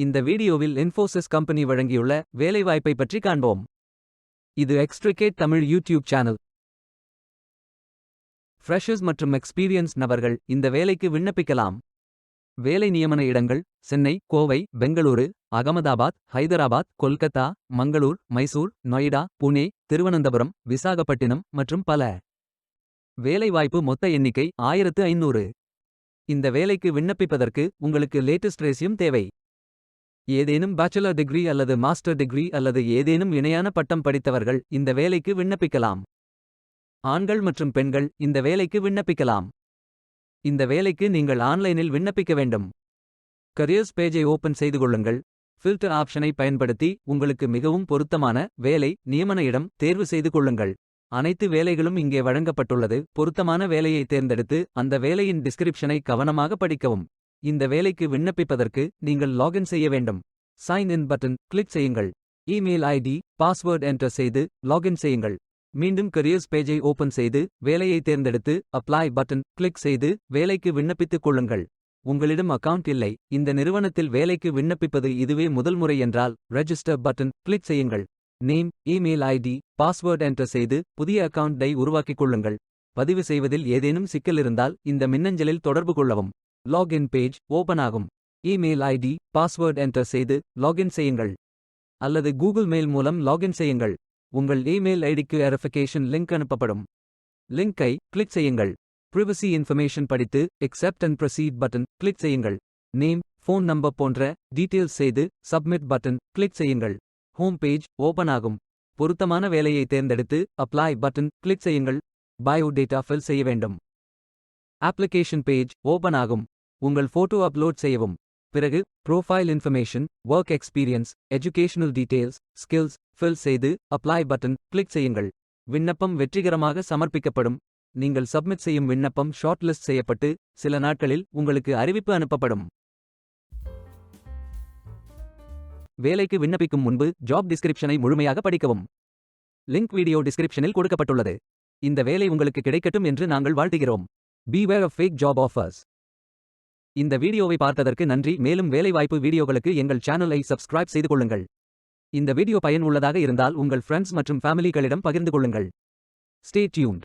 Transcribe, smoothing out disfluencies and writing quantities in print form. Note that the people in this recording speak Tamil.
இந்த வீடியோவில் இன்ஃபோசிஸ் கம்பெனி வழங்கியுள்ள வேலைவாய்ப்பை பற்றி காண்போம். இது extricate Tamil YouTube channel. Freshers மற்றும் எக்ஸ்பீரியன்ஸ் நபர்கள் இந்த வேலைக்கு விண்ணப்பிக்கலாம். வேலை நியமன இடங்கள் சென்னை, கோவை, பெங்களூரு, அகமதாபாத், ஹைதராபாத், கொல்கத்தா, மங்களூர், மைசூர், நொய்டா, புனே, திருவனந்தபுரம், விசாகப்பட்டினம் மற்றும் பல. வேலைவாய்ப்பு மொத்த எண்ணிக்கை 1500. இந்த வேலைக்கு விண்ணப்பிப்பதற்கு உங்களுக்கு லேட்டஸ்ட் ரெஸ்யூம் தேவை. ஏதேனும் பேச்சுலர் டிகிரி அல்லது மாஸ்டர் டிகிரி அல்லது ஏதேனும் இணையான பட்டம் படித்தவர்கள் இந்த வேலைக்கு விண்ணப்பிக்கலாம். ஆண்கள் மற்றும் பெண்கள் இந்த வேலைக்கு விண்ணப்பிக்கலாம். இந்த வேலைக்கு நீங்கள் ஆன்லைனில் விண்ணப்பிக்க வேண்டும். கரியர்ஸ் பேஜை ஓபன் செய்து கொள்ளுங்கள். ஃபில்டர் ஆப்ஷனை பயன்படுத்தி உங்களுக்கு மிகவும் பொருத்தமான வேலை நியமன இடம் தேர்வு செய்து கொள்ளுங்கள். அனைத்து வேலைகளும் இங்கே வழங்கப்பட்டுள்ளது. பொருத்தமான வேலையை தேர்ந்தெடுத்து அந்த வேலையின் டிஸ்கிரிப்ஷனை கவனமாக படிக்கவும். இந்த வேலைக்கு விண்ணப்பிப்பதற்கு நீங்கள் லாகின் செய்ய வேண்டும். சைன் இன் பட்டன் கிளிக் செய்யுங்கள். இமெயில் ஐடி பாஸ்வேர்ட் என்டர் செய்து லாகின் செய்யுங்கள். மீண்டும் கரியர்ஸ் பேஜை ஓபன் செய்து வேலையை தேர்ந்தெடுத்து அப்ளை பட்டன் கிளிக் செய்து வேலைக்கு விண்ணப்பித்துக் கொள்ளுங்கள். உங்களிடம் அக்கவுண்ட் இல்லை, இந்த நிறுவனத்தில் வேலைக்கு விண்ணப்பிப்பது இதுவே முதல் முறை என்றால் ரெஜிஸ்டர் பட்டன் கிளிக் செய்யுங்கள். Name, email ID, password enter செய்து புதிய அக்கவுண்டை உருவாக்கிக் கொள்ளுங்கள். பதிவு செய்வதில் ஏதேனும் சிக்கல் இருந்தால் இந்த மின்னஞ்சலில் தொடர்பு கொள்ளவும். லாகின் பேஜ் ஓபன் ஆகும். இமெயில் ஐடி பாஸ்வேர்ட் என்டர் செய்து லாகின் செய்யுங்கள். அல்லது கூகுள் மெயில் மூலம் லாகின் செய்யுங்கள். உங்கள் இமெயில் ஐடிக்கு வெரிஃபிகேஷன் லிங்க் அனுப்பப்படும். லிங்கை கிளிக் செய்யுங்கள். பிரைவசி இன்ஃபர்மேஷன் படித்து except and proceed button click செய்யுங்கள். நேம், ஃபோன் நம்பர் போன்ற டீட்டெயில்ஸ் செய்து சப்மிட் பட்டன் கிளிக் செய்யுங்கள். ஹோம் பேஜ் ஓபன் ஆகும். பொருத்தமான வேலையை தேர்ந்தெடுத்து அப்ளை பட்டன் கிளிக் செய்யுங்கள். பயோ டேட்டா ஃபில் செய்ய வேண்டும். அப்ளிகேஷன் பேஜ் ஓபன் ஆகும். உங்கள் போட்டோ அப்லோட் செய்யவும். பிறகு profile information, work experience, educational details, skills fill செய்து அப்ளை பட்டன் கிளிக் செய்யுங்கள். விண்ணப்பம் வெற்றிகரமாக சமர்ப்பிக்கப்படும். நீங்கள் சப்மிட் செய்யும் விண்ணப்பம் ஷார்ட் லிஸ்ட் செய்யப்பட்டு சில நாட்களில் உங்களுக்கு அறிவிப்பு அனுப்பப்படும். வேலைக்கு விண்ணப்பிக்கும் முன்பு ஜாப் டிஸ்கிரிப்ஷனை முழுமையாக படிக்கவும். லிங்க் வீடியோ டிஸ்கிரிப்ஷனில் கொடுக்கப்பட்டுள்ளது. இந்த வேலை உங்களுக்கு கிடைக்கட்டும் என்று நாங்கள் வாழ்த்துகிறோம். Beware of fake job offers. இந்த வீடியோவை பார்த்ததற்கு நன்றி. மேலும் வேலைவாய்ப்பு வீடியோகளுக்கு எங்கள் சேனலை சப்ஸ்கிரைப் செய்து கொள்ளுங்கள். இந்த வீடியோ பயனுள்ளதாக இருந்தால் உங்கள் ஃப்ரெண்ட்ஸ் மற்றும் ஃபேமிலிகளிடம் பகிர்ந்து கொள்ளுங்கள். Stay tuned.